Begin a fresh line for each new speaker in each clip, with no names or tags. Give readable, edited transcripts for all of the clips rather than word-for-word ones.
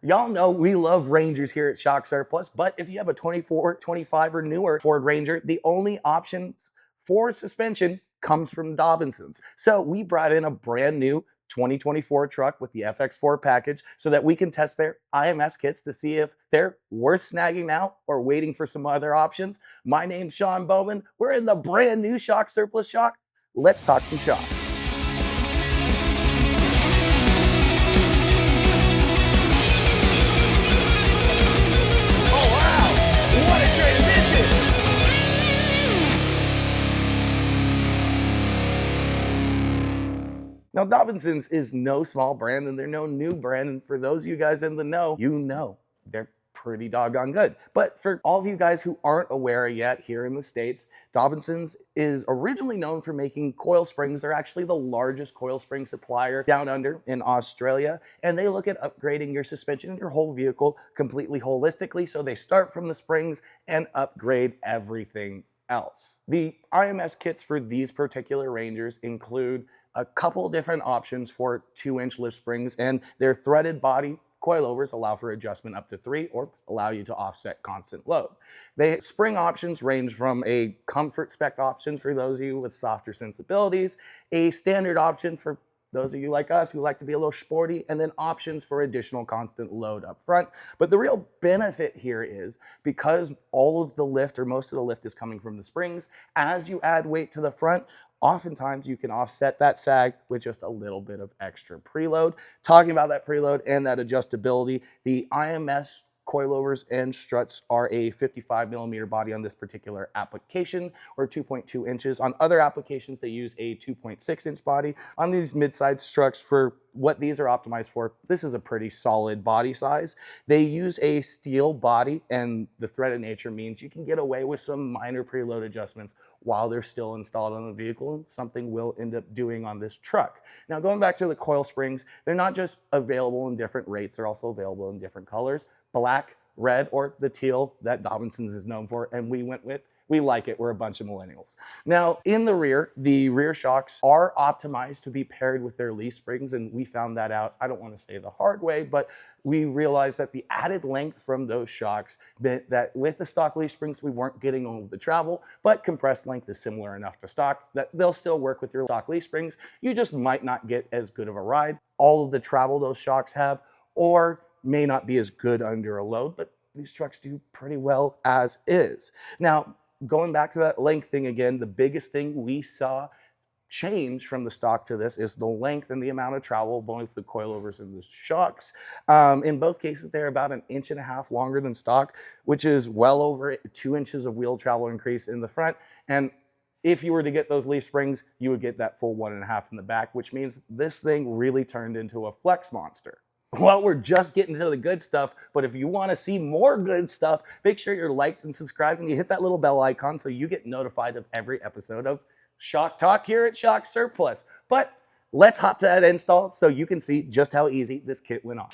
Y'all know we love Rangers here at Shock Surplus, but if you have a 24, 25, or newer Ford Ranger, the only options for suspension comes from Dobinsons. So we brought in a brand new 2024 truck with the FX4 package so that we can test their IMS kits to see if they're worth snagging now or waiting for some other options. My name's Sean Bowman. We're in the brand new Shock Surplus Shock. Let's talk some shocks. Now, Dobinsons is no small brand and they're no new brand. And for those of you guys in the know, you know they're pretty doggone good. But for all of you guys who aren't aware yet here in the States, Dobinsons is originally known for making coil springs. They're actually the largest coil spring supplier down under in Australia. And they look at upgrading your suspension in your whole vehicle completely holistically. So they start from the springs and upgrade everything else. The IMS kits for these particular Rangers include a couple different options for 2-inch lift springs, and their threaded body coilovers allow for adjustment up to 3 or allow you to offset constant load. The spring options range from a comfort spec option for those of you with softer sensibilities, a standard option for those of you like us who like to be a little sporty, and then options for additional constant load up front. But the real benefit here is because all of the lift or most of the lift is coming from the springs, as you add weight to the front, oftentimes you can offset that sag with just a little bit of extra preload. Talking about that preload and that adjustability, the IMS coilovers and struts are a 55mm body on this particular application, or 2.2 inches. On other applications, they use a 2.6-inch body. On these mid-size struts, for what these are optimized for, this is a pretty solid body size. They use a steel body, and the threaded nature means you can get away with some minor preload adjustments while they're still installed on the vehicle, and something we'll end up doing on this truck. Now, going back to the coil springs, they're not just available in different rates, they're also available in different colors: black, red, or the teal that Dobinsons is known for, and we went with. We like it. We're a bunch of millennials. Now, in the rear shocks are optimized to be paired with their leaf springs, and we found that out, I don't want to say the hard way, but we realized that the added length from those shocks meant that with the stock leaf springs, we weren't getting all of the travel, but compressed length is similar enough to stock that they'll still work with your stock leaf springs. You just might not get as good of a ride. All of the travel those shocks have, or may not be as good under a load, but these trucks do pretty well as is. Now, going back to that length thing again, the biggest thing we saw change from the stock to this is the length and the amount of travel, both the coilovers and the shocks. In both cases, they're about 1.5 inches longer than stock, which is well over 2 inches of wheel travel increase in the front. And if you were to get those leaf springs, you would get that full 1.5 in the back, which means this thing really turned into a flex monster. Well, we're just getting to the good stuff, but if you want to see more good stuff, make sure you're liked and subscribed and you hit that little bell icon so you get notified of every episode of Shock Talk here at Shock Surplus. But let's hop to that install so you can see just how easy this kit went on.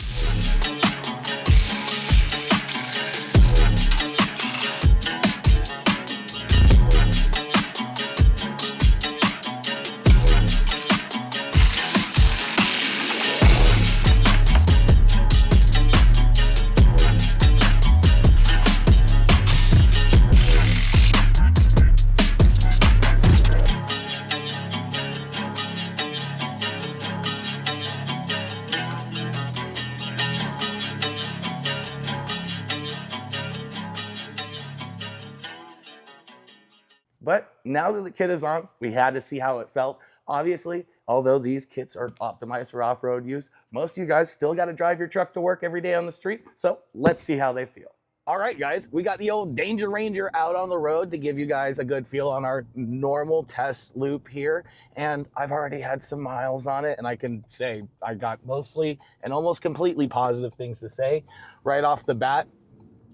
But now that the kit is on, we had to see how it felt. Obviously, although these kits are optimized for off-road use, most of you guys still got to drive your truck to work every day on the street. So let's see how they feel. All right, guys, we got the old Danger Ranger out on the road to give you guys a good feel on our normal test loop here. And I've already had some miles on it, and I can say I got mostly and almost completely positive things to say right off the bat.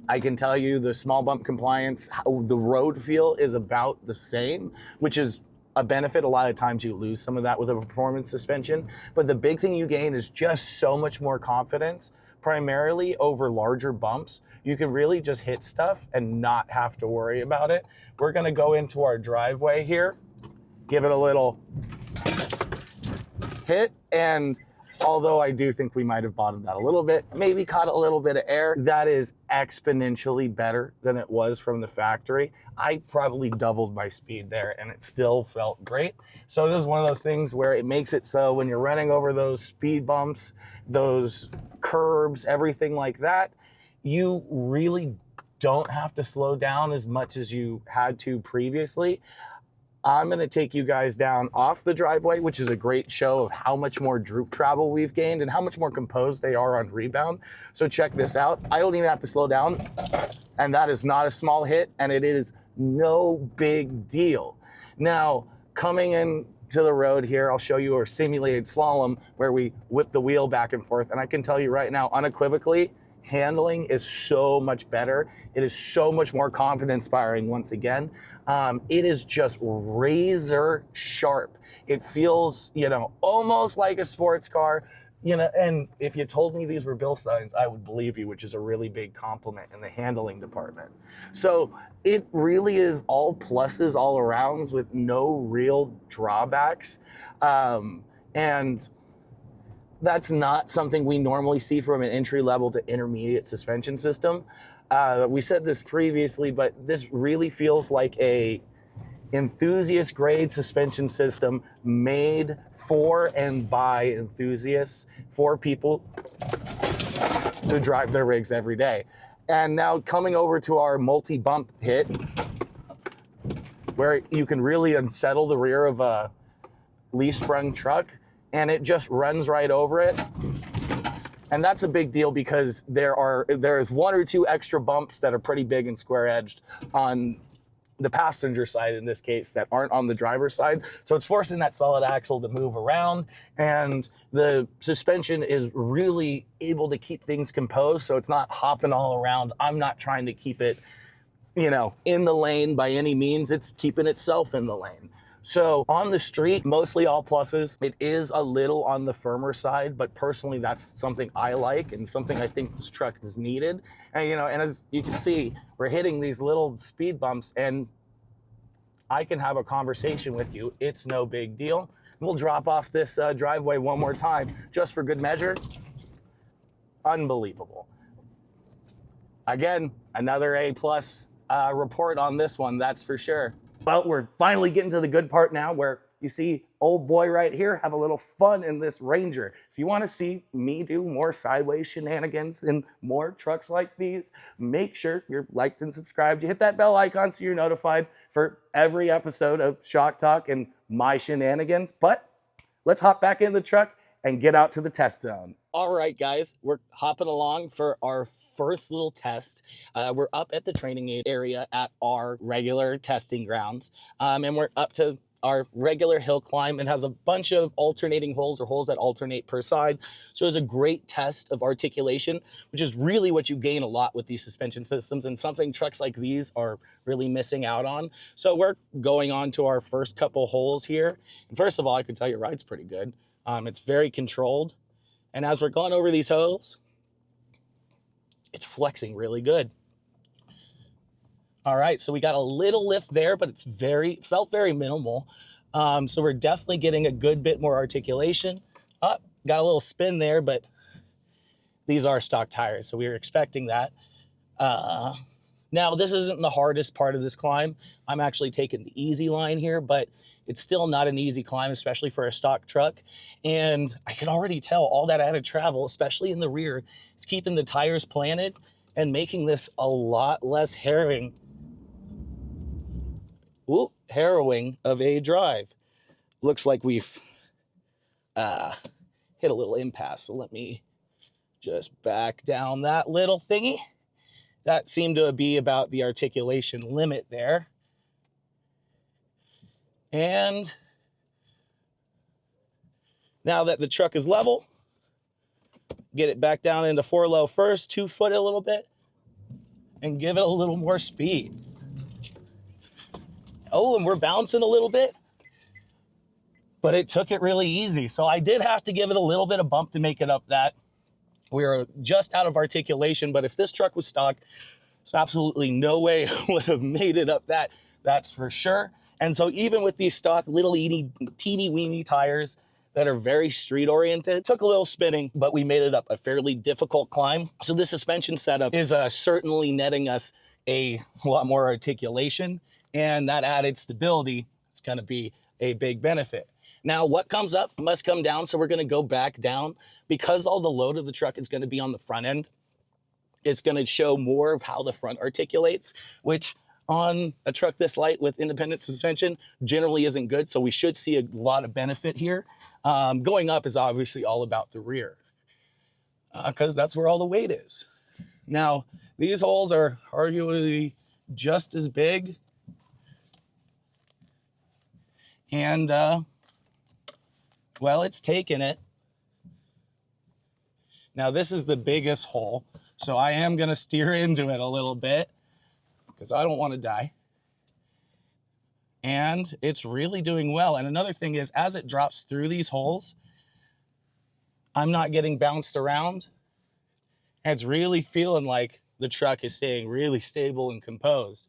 I can tell you the small bump compliance, how the road feel is about the same, which is a benefit. A lot of times you lose some of that with a performance suspension, but the big thing you gain is just so much more confidence, primarily over larger bumps. You can really just hit stuff and not have to worry about it. We're gonna go into our driveway here, give it a little hit, and although I do think we might have bottomed out a little bit, maybe caught a little bit of air. That is exponentially better than it was from the factory. I probably doubled my speed there and it still felt great. So this is one of those things where it makes it so when you're running over those speed bumps, those curbs, everything like that, you really don't have to slow down as much as you had to previously. I'm going to take you guys down off the driveway, which is a great show of how much more droop travel we've gained and how much more composed they are on rebound. So check this out. I don't even have to slow down, and that is not a small hit, and it is no big deal. Now, coming in to the road here, I'll show you our simulated slalom where we whip the wheel back and forth, and I can tell you right now, unequivocally, handling is so much better. It is so much more confidence inspiring once again. It is just razor sharp. It feels, almost like a sports car, and if you told me these were Bill signs, I would believe you, which is a really big compliment in the handling department. So it really is all pluses all around with no real drawbacks. And that's not something we normally see from an entry level to intermediate suspension system. We said this previously, but this really feels like a enthusiast grade suspension system made for and by enthusiasts, for people who drive their rigs every day. And now coming over to our multi-bump hit, where you can really unsettle the rear of a leaf-sprung truck, and it just runs right over it. And that's a big deal because there is one or two extra bumps that are pretty big and square-edged on the passenger side in this case that aren't on the driver's side. So it's forcing that solid axle to move around, and the suspension is really able to keep things composed, so it's not hopping all around. I'm not trying to keep it, in the lane by any means. It's keeping itself in the lane. So on the street, mostly all pluses. It is a little on the firmer side, but personally that's something I like and something I think this truck is needed. And and as you can see, we're hitting these little speed bumps and I can have a conversation with you. It's no big deal. We'll drop off this driveway one more time just for good measure. Unbelievable. Again, another A+ report on this one, that's for sure. Well, we're finally getting to the good part now where you see old boy right here have a little fun in this Ranger. If you want to see me do more sideways shenanigans and more trucks like these, make sure you're liked and subscribed. You hit that bell icon so you're notified for every episode of Shock Talk and my shenanigans. But let's hop back in the truck and get out to the test zone. All right, guys, we're hopping along for our first little test. We're up at the training area at our regular testing grounds, and we're up to our regular hill climb. It has a bunch of alternating holes, or holes that alternate per side. So it's a great test of articulation, which is really what you gain a lot with these suspension systems, and something trucks like these are really missing out on. So we're going on to our first couple holes here. And first of all, I can tell your ride's pretty good. It's very controlled. And as we're going over these holes, it's flexing really good. All right, so we got a little lift there, but it's felt very minimal. So we're definitely getting a good bit more articulation. Got a little spin there, but these are stock tires, so we were expecting that. Now, this isn't the hardest part of this climb. I'm actually taking the easy line here, but it's still not an easy climb, especially for a stock truck. And I can already tell all that added travel, especially in the rear, is keeping the tires planted and making this a lot less harrowing of a drive. Looks like we've hit a little impasse, so let me just back down that little thingy. That seemed to be about the articulation limit there. And now that the truck is level, get it back down into 4-low first, 2-foot a little bit, and give it a little more speed. Oh, and we're bouncing a little bit, but it took it really easy. So I did have to give it a little bit of bump to make it up that. We were just out of articulation, but if this truck was stock, there's absolutely no way I would have made it up that, that's for sure. And so even with these stock little teeny weeny tires, that are very street oriented. Took a little spinning, but we made it up a fairly difficult climb. So this suspension setup is certainly netting us a lot more articulation, and that added stability is going to be a big benefit. Now, what comes up must come down, so we're going to go back down. Because all the load of the truck is going to be on the front end, it's going to show more of how the front articulates, which on a truck this light with independent suspension generally isn't good. So we should see a lot of benefit here. Going up is obviously all about the rear, because that's where all the weight is. Now, these holes are arguably just as big. And, well, it's taken it. Now, this is the biggest hole, so I am going to steer into it a little bit because I don't want to die. And it's really doing well. And another thing is, as it drops through these holes, I'm not getting bounced around. And it's really feeling like the truck is staying really stable and composed.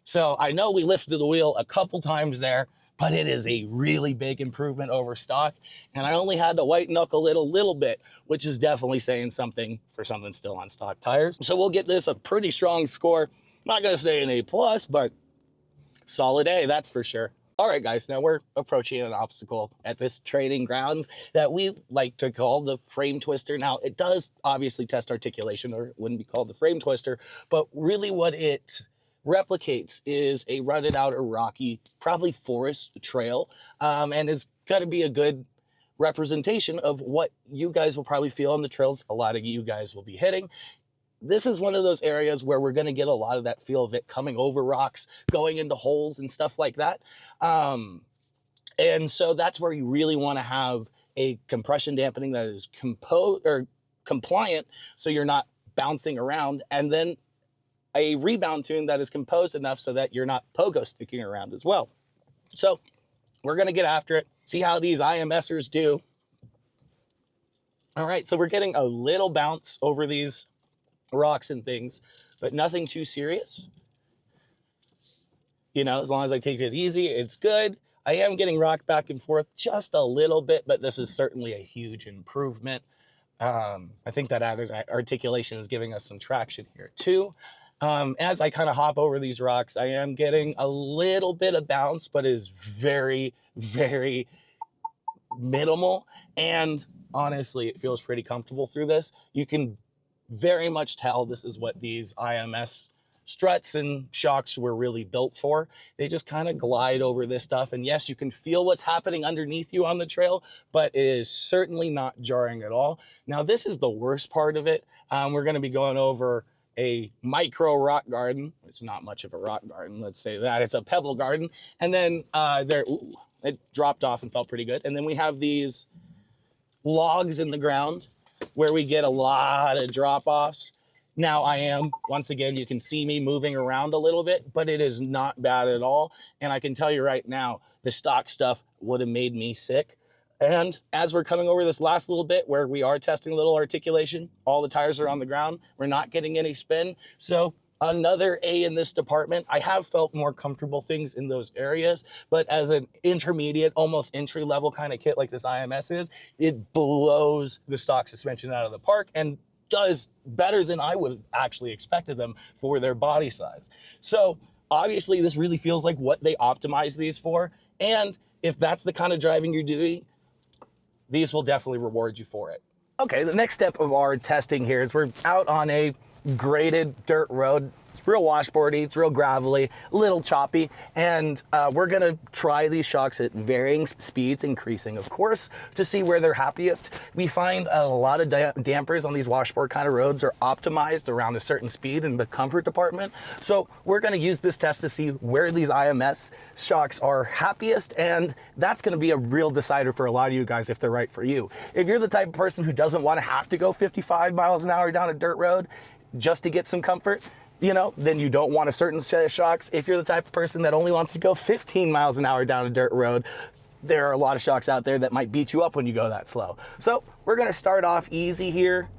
So I know we lifted the wheel a couple times there, but it is a really big improvement over stock. And I only had to white knuckle it a little bit, which is definitely saying something for something still on stock tires. So we'll get this a pretty strong score. Not gonna say an A+, but solid A, that's for sure. All right, guys, now we're approaching an obstacle at this training grounds that we like to call the frame twister. Now, it does obviously test articulation, or it wouldn't be called the frame twister, but really what it replicates is a rutted out or rocky, probably forest trail, and is going to be a good representation of what you guys will probably feel on the trails a lot of you guys will be hitting. This is one of those areas where we're going to get a lot of that feel of it coming over rocks, going into holes and stuff like that. And so that's where you really want to have a compression dampening that is compliant, so you're not bouncing around, and then a rebound tune that is composed enough so that you're not pogo sticking around as well. So we're going to get after it, see how these IMSers do. All right, so we're getting a little bounce over these rocks and things, but nothing too serious. You know, as long as I take it easy, it's good. I am getting rocked back and forth just a little bit, but this is certainly a huge improvement. I think that added articulation is giving us some traction here too. As I kind of hop over these rocks, I am getting a little bit of bounce, but it is very, very minimal. And honestly, it feels pretty comfortable through this. You can very much tell this is what these IMS struts and shocks were really built for. They just kind of glide over this stuff. And yes, you can feel what's happening underneath you on the trail, but it is certainly not jarring at all. Now, this is the worst part of it. We're going to be going over a micro rock garden. It's not much of a rock garden, let's say that. It's a pebble garden. And then it dropped off and felt pretty good. And then we have these logs in the ground where we get a lot of drop-offs. Now I am, once again, you can see me moving around a little bit, but it is not bad at all. And I can tell you right now, the stock stuff would have made me sick. And as we're coming over this last little bit where we are testing a little articulation, all the tires are on the ground. We're not getting any spin. So another A in this department. I have felt more comfortable things in those areas, but as an intermediate, almost entry-level kind of kit like this IMS is, it blows the stock suspension out of the park and does better than I would have actually expected them for their body size. So obviously this really feels like what they optimized these for. And if that's the kind of driving you're doing, these will definitely reward you for it. Okay, the next step of our testing here is we're out on a graded dirt road. It's real washboardy, it's real gravelly, a little choppy, and we're gonna try these shocks at varying speeds, increasing of course, to see where they're happiest. We find a lot of dampers on these washboard kind of roads are optimized around a certain speed in the comfort department. So we're gonna use this test to see where these IMS shocks are happiest, and that's gonna be a real decider for a lot of you guys if they're right for you. If you're the type of person who doesn't wanna have to go 55 miles an hour down a dirt road just to get some comfort, you know, then you don't want a certain set of shocks. If you're the type of person that only wants to go 15 miles an hour down a dirt road, there are a lot of shocks out there that might beat you up when you go that slow. So we're gonna start off easy here.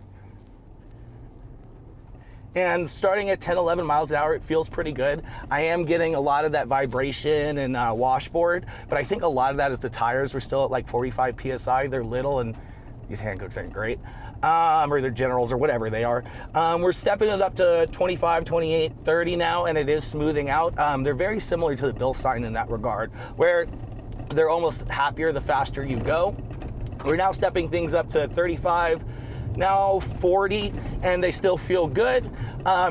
And starting at 10, 11 miles an hour, it feels pretty good. I am getting a lot of that vibration and washboard, but I think a lot of that is the tires. We're still at like 45 PSI. They're little, and these Hancooks aren't great. Or they're Generals or whatever they are. We're stepping it up to 25, 28, 30 now, and it is smoothing out. They're very similar to the Bilstein in that regard, where they're almost happier the faster you go. We're now stepping things up to 35, now 40, and they still feel good.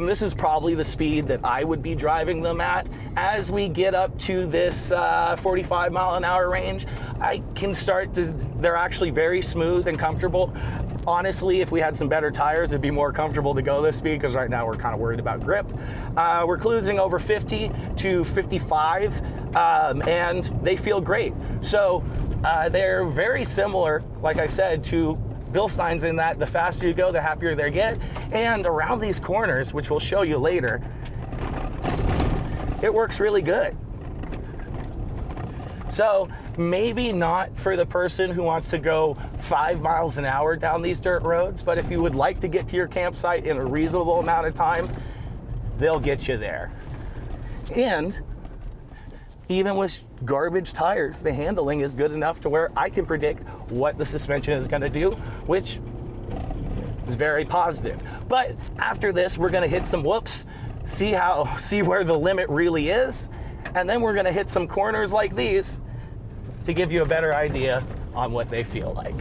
This is probably the speed that I would be driving them at. As we get up to this 45 mile an hour range, I can start to, they're actually very smooth and comfortable. Honestly, if we had some better tires, it'd be more comfortable to go this speed, because right now we're kind of worried about grip. We're cruising over 50 to 55, and they feel great. So they're very similar, like I said, to Bilsteins in that the faster you go, the happier they get. And around these corners, which we'll show you later, it works really good. So maybe not for the person who wants to go 5 miles an hour down these dirt roads, but if you would like to get to your campsite in a reasonable amount of time, they'll get you there. And even with garbage tires, the handling is good enough to where I can predict what the suspension is going to do, which is very positive. But after this, we're going to hit some whoops, see where the limit really is, and then we're going to hit some corners like these to give you a better idea on what they feel like.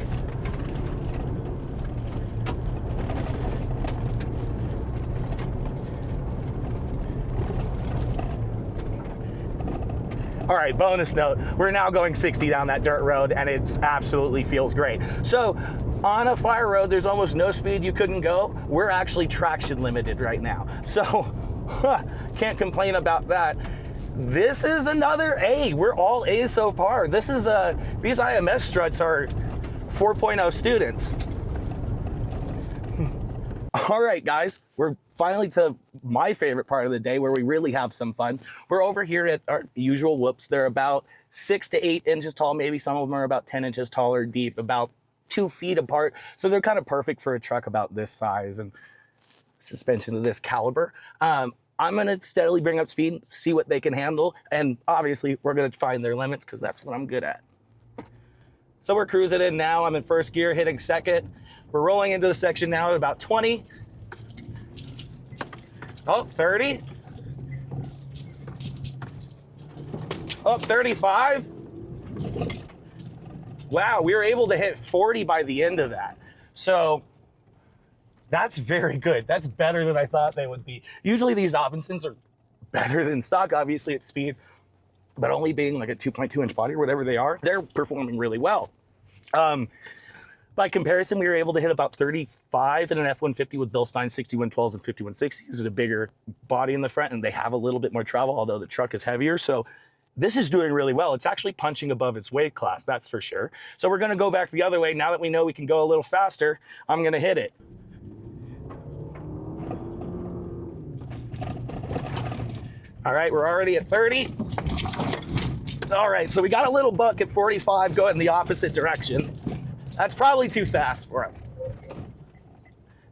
All right, bonus note, we're now going 60 down that dirt road, and it absolutely feels great. So on a fire road, there's almost no speed you couldn't go. We're actually traction limited right now. So can't complain about that. This is another A. We're all A's so far. This is these IMS struts are 4.0 students. All right, guys, we're finally to my favorite part of the day where we really have some fun. We're over here at our usual whoops. They're about 6 to 8 inches tall. Maybe some of them are about 10 inches taller deep, about 2 feet apart. So they're kind of perfect for a truck about this size and suspension of this caliber. I'm going to steadily bring up speed, see what they can handle. And obviously we're going to find their limits, because that's what I'm good at. So we're cruising in now. I'm in first gear, hitting second. We're rolling into the section now at about 20. Oh, 30. Oh, 35. Wow, we were able to hit 40 by the end of that. So that's very good. That's better than I thought they would be. Usually these Dobinsons are better than stock, obviously, at speed, but only being like a 2.2 inch body or whatever they are, they're performing really well. By comparison, we were able to hit about 35 in an F-150 with Bilstein 6112s and 5160s. It's a bigger body in the front, and they have a little bit more travel, although the truck is heavier. So this is doing really well. It's actually punching above its weight class, that's for sure. So we're gonna go back the other way. Now that we know we can go a little faster, I'm gonna hit it. All right, we're already at 30. All right, so we got a little buck at 45 going the opposite direction. That's probably too fast for him.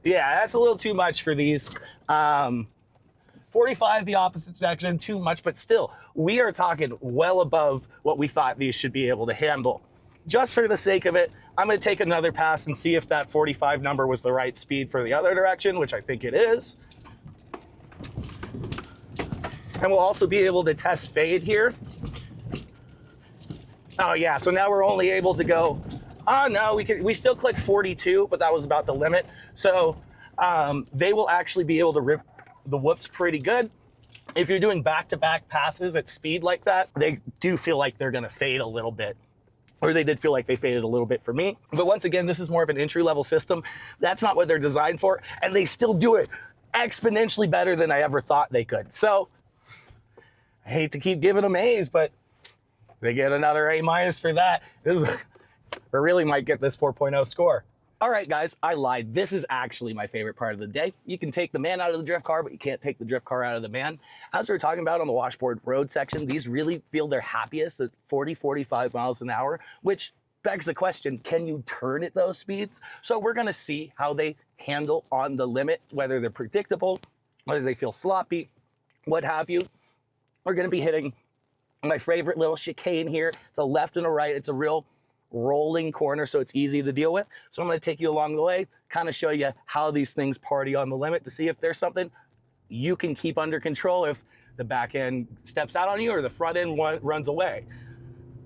Yeah, that's a little too much for these. 45 the opposite direction, too much, but still, we are talking well above what we thought these should be able to handle. Just for the sake of it, I'm gonna take another pass and see if that 45 number was the right speed for the other direction, which I think it is. And we'll also be able to test fade here. Oh yeah, so now we're only able to go, oh no, we still clicked 42, but that was about the limit. So they will actually be able to rip the whoops pretty good. If you're doing back-to-back passes at speed like that, they do feel like they're gonna fade a little bit. Or they did feel like they faded a little bit for me. But once again, this is more of an entry-level system. That's not what they're designed for, and they still do it exponentially better than I ever thought they could. So I hate to keep giving them A's, but they get another A- for that. This is, I really might get this 4.0 score. All right, guys, I lied. This is actually my favorite part of the day. You can take the man out of the drift car, but you can't take the drift car out of the man. As we were talking about on the washboard road section, these really feel their happiest at 40, 45 miles an hour, which begs the question, can you turn at those speeds? So we're gonna see how they handle on the limit, whether they're predictable whether they feel sloppy, what have you. We're going to be hitting my favorite little chicane here. It's a left and a right. It's a real rolling corner, so it's easy to deal with. So I'm going to take you along the way, kind of show you how these things party on the limit to see if there's something you can keep under control if the back end steps out on you or the front end runs away.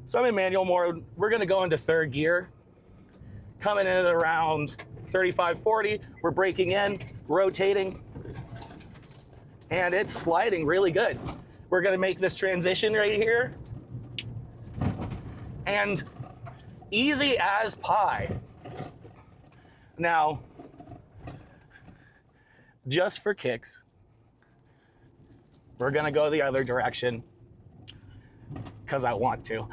So I'm in manual mode. We're going to go into third gear. Coming in at around 35, 40. We're braking in, rotating, and it's sliding really good. We're going to make this transition right here. And easy as pie. Now, just for kicks, we're gonna go the other direction because I want to.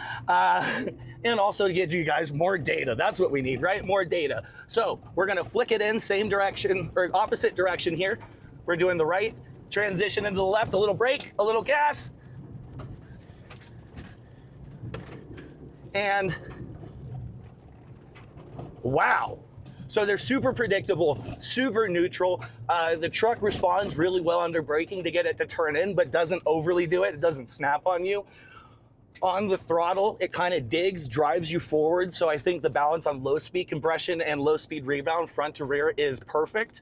And also to give you guys more data. That's what we need, right? More data. So we're gonna flick it in, same direction, or opposite direction here. We're doing the right, transition into the left, a little brake, a little gas. And wow. So they're super predictable, super neutral. The truck responds really well under braking to get it to turn in, but doesn't overly do it. It doesn't snap on you. On the throttle, it kind of digs, drives you forward. So I think the balance on low speed compression and low speed rebound front to rear is perfect.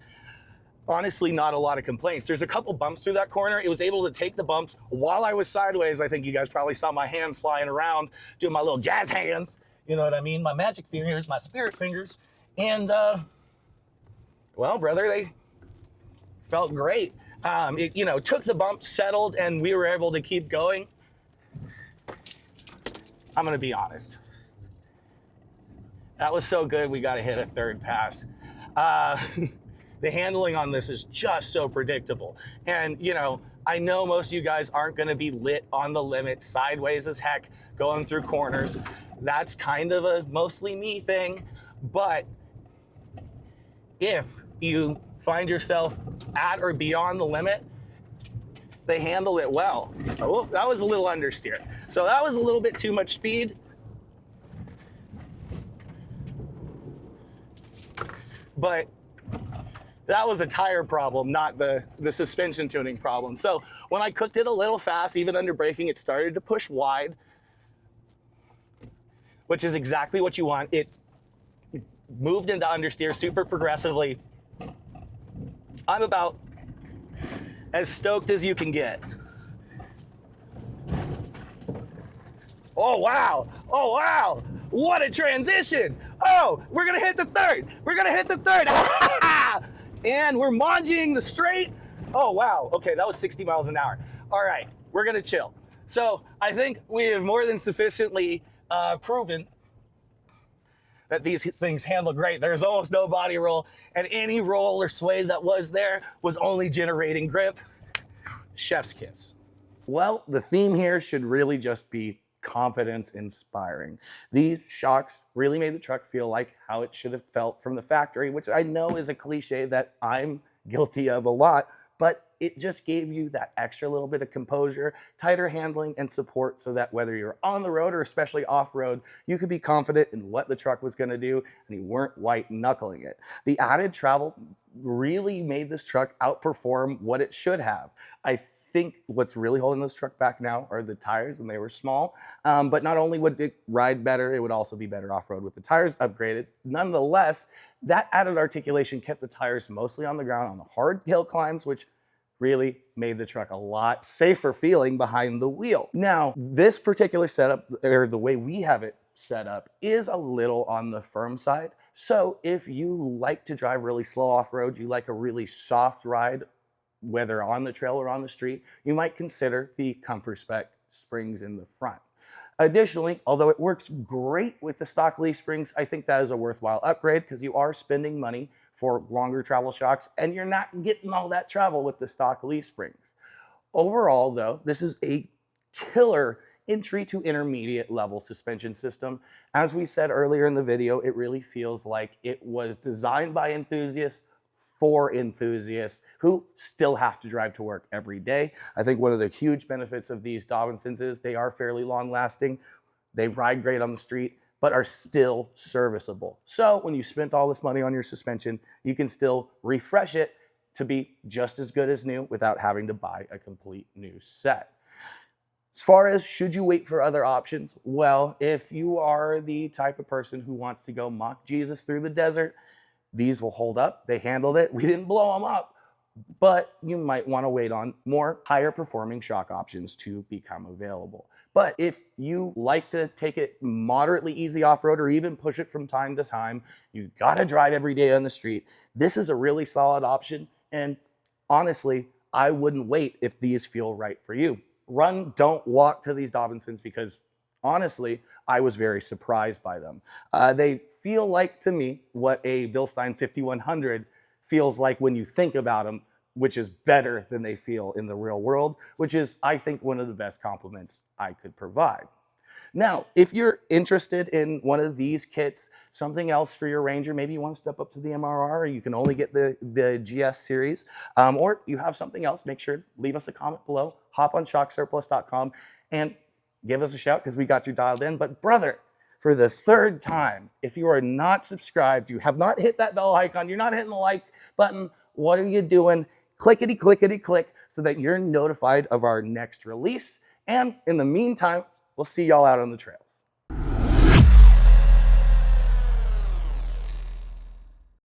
Honestly, not a lot of complaints. There's a couple bumps through that corner. It was able to take the bumps while I was sideways. I think you guys probably saw my hands flying around, doing my little jazz hands. You know what I mean? My magic fingers, my spirit fingers. And, well, brother, they felt great. It, you know, took the bump, settled, and we were able to keep going. I'm going to be honest. That was so good, we got to hit a third pass. The handling on this is just so predictable. And, you know, I know most of you guys aren't going to be lit on the limit, sideways as heck, going through corners. That's kind of a mostly me thing. But if you find yourself at or beyond the limit, they handle it well. Oh, that was a little understeer. So that was a little bit too much speed. But that was a tire problem, not the suspension tuning problem. So when I cooked it a little fast, even under braking, it started to push wide, which is exactly what you want. It moved into understeer super progressively. I'm about as stoked as you can get. Oh, wow. Oh, wow. What a transition. Oh, we're going to hit the third. We're going to hit the third. And we're mangying the straight. Oh, wow. Okay, that was 60 miles an hour. All right, we're going to chill. So I think we have more than sufficiently proven that these things handle great. There's almost no body roll, and any roll or sway that was there was only generating grip. Chef's kiss. Well, the theme here should really just be confidence inspiring. These shocks really made the truck feel like how it should have felt from the factory, which I know is a cliche that I'm guilty of a lot, but it just gave you that extra little bit of composure, tighter handling, and support so that whether you're on the road or especially off-road, you could be confident in what the truck was going to do and you weren't white knuckling it. The added travel really made this truck outperform what it should have. I think what's really holding this truck back now are the tires, and they were small. But not only would it ride better, it would also be better off-road with the tires upgraded. Nonetheless, that added articulation kept the tires mostly on the ground on the hard hill climbs, which really made the truck a lot safer feeling behind the wheel. Now, this particular setup, or the way we have it set up, is a little on the firm side. So if you like to drive really slow off-road, you like a really soft ride, whether on the trail or on the street, you might consider the Comfort Spec springs in the front. Additionally, although it works great with the stock leaf springs, I think that is a worthwhile upgrade because you are spending money for longer travel shocks and you're not getting all that travel with the stock leaf springs. Overall, though, this is a killer entry to intermediate level suspension system. As we said earlier in the video, it really feels like it was designed by enthusiasts for enthusiasts who still have to drive to work every day. I think one of the huge benefits of these Dobinsons is they are fairly long lasting. They ride great on the street, but are still serviceable. So when you spent all this money on your suspension, you can still refresh it to be just as good as new without having to buy a complete new set. As far as should you wait for other options? Well, if you are the type of person who wants to go mock Jesus through the desert, these will hold up. They handled it. We didn't blow them up, but you might want to wait on more higher performing shock options to become available. But if you like to take it moderately easy off-road or even push it from time to time, you gotta drive every day on the street, this is a really solid option. And honestly, I wouldn't wait if these feel right for you. Run, don't walk to these Dobinsons, because honestly, I was very surprised by them. They feel like, to me, what a Bilstein 5100 feels like when you think about them, which is better than they feel in the real world, which is, I think, one of the best compliments I could provide. Now, if you're interested in one of these kits, something else for your Ranger, maybe you want to step up to the MRR, or you can only get the GS series, or you have something else, make sure to leave us a comment below, hop on shocksurplus.com, and give us a shout, because we got you dialed in. But brother, for the third time, if you are not subscribed, you have not hit that bell icon, you're not hitting the like button, what are you doing? Clickety, clickety, click, so that you're notified of our next release. And in the meantime, we'll see y'all out on the trails.